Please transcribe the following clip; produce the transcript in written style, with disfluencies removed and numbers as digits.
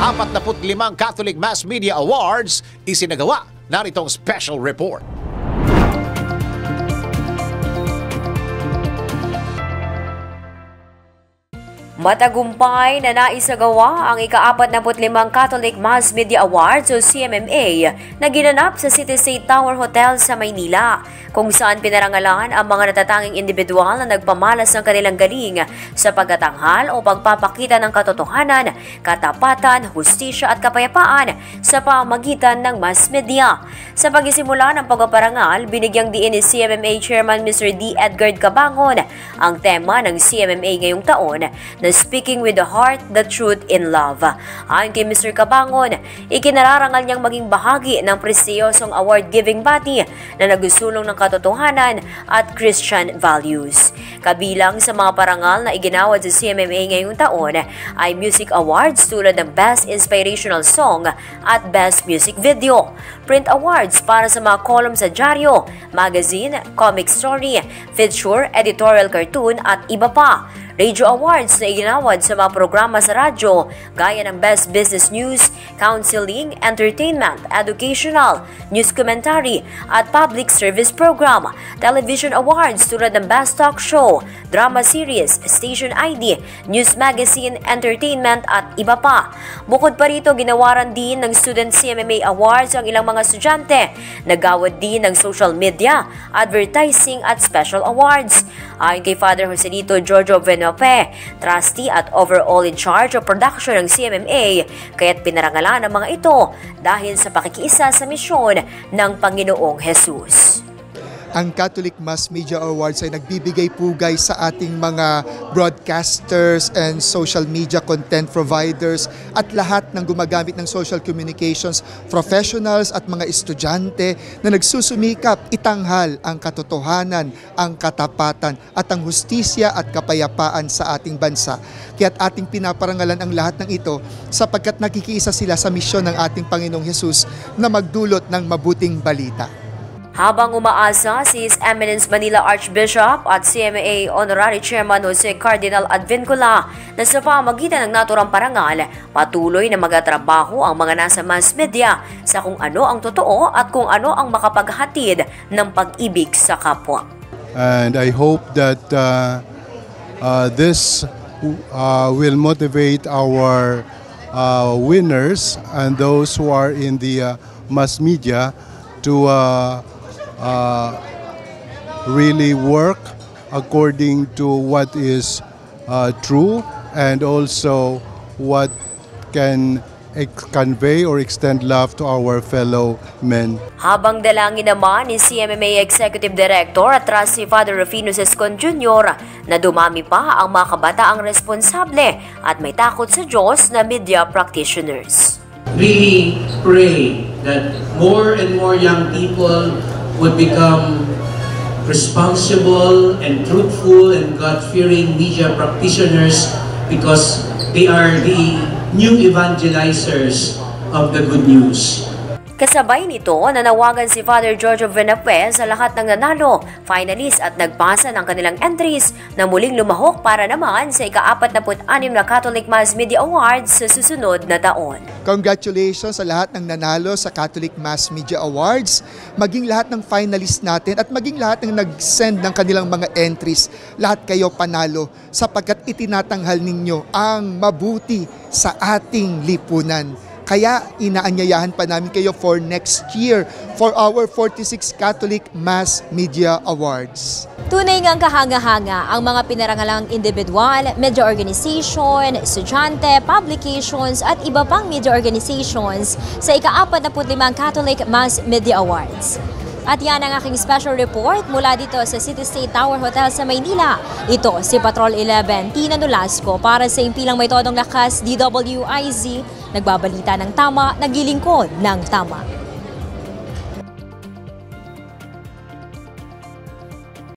ika-45 Catholic Mass Media Awards isinagawa. Naritong special report. Matagumpay na naisagawa ang ika-45 Catholic Mass Media Awards o CMMA na ginanap sa City State Tower Hotel sa Maynila, kung saan pinarangalan ang mga natatanging individual na nagpamalas ng kanilang galing sa pagtatanghal o pagpapakita ng katotohanan, katapatan, hustisya at kapayapaan sa pamamagitan ng mass media. Sa pagsisimula ng pagpaparangal, binigyang diin ni CMMA Chairman Mr. D. Edgar Cabangon ang tema ng CMMA ngayong taon na Speaking with the Heart, the Truth in Love. Ayon kay Mr. Cabangon, ikinararangal niyang maging bahagi ng prestiyosong award-giving body na nagsusulong ng katotohanan at Christian values. Kabilang sa mga parangal na iginawad sa CMMA ngayong taon ay music awards tulad ng Best Inspirational Song at Best Music Video, print awards para sa mga column sa dyaryo, magazine, comic story, feature, editorial cartoon at iba pa. Radio Awards na iginawad sa mga programa sa radyo gaya ng Best Business News, Counseling, Entertainment, Educational, News Commentary at Public Service Program. Television Awards tulad ng Best Talk Show, Drama Series, Station ID, News Magazine, Entertainment at iba pa. Bukod pa rito, ginawaran din ng Student CMMA Awards ang ilang mga estudyante. Nagawad din ng Social Media, Advertising at Special Awards. Ayon kay Father Joselito Giorgio Venupe, trustee at overall in charge of production ng CMMA, kaya't pinarangalan ang mga ito dahil sa pakikiisa sa misyon ng Panginoong Jesus. Ang Catholic Mass Media Awards ay nagbibigay pugay sa ating mga broadcasters and social media content providers at lahat ng gumagamit ng social communications, professionals at mga estudyante na nagsusumikap itanghal ang katotohanan, ang katapatan at ang hustisya at kapayapaan sa ating bansa. Kaya't ating pinaparangalan ang lahat ng ito sapagkat nakikiisa sila sa misyon ng ating Panginoong Jesus na magdulot ng mabuting balita. Habang umaasa si His Eminence Manila Archbishop at CMA Honorary Chairman Jose Cardinal Advincula na sa pamamagitan ng naturang parangal, patuloy na magtatrabaho ang mga nasa mass media sa kung ano ang totoo at kung ano ang makapaghatid ng pag-ibig sa kapwa. And I hope that this will motivate our winners and those who are in the mass media to really work according to what is true and also what can convey or extend love to our fellow men. Habang dalangin naman ni CMMA Executive Director at Trustee Father Rufino Sescon Jr. na dumami pa ang mga kabataang responsable at may takot sa Diyos na media practitioners. Really pray that more and more young people would become responsible and truthful and God-fearing media practitioners because they are the new evangelizers of the good news. Kasabay nito, nanawagan si Father Giorgio Venupe sa lahat ng nanalo, finalists at nagpasa ng kanilang entries na muling lumahok para naman sa ika-46 na Catholic Mass Media Awards sa susunod na taon. Congratulations sa lahat ng nanalo sa Catholic Mass Media Awards, maging lahat ng finalists natin at maging lahat ng nag-send ng kanilang mga entries. Lahat kayo panalo sapagkat itinatanghal ninyo ang mabuti sa ating lipunan. Kaya inaanyayahan pa namin kayo for next year for our 46 Catholic Mass Media Awards. Tunay ngang kahanga-hanga ang mga pinarangalang individual, media organization, estudyante, publications at iba pang media organizations sa ika-45 Catholic Mass Media Awards. At yan ang aking special report mula dito sa City State Tower Hotel sa Maynila. Ito si Patrol 11 Tina Nolasco para sa Impilang May Todong Lakas DWIZ. Nagbabalita ng tama, naglilingkod ng tama.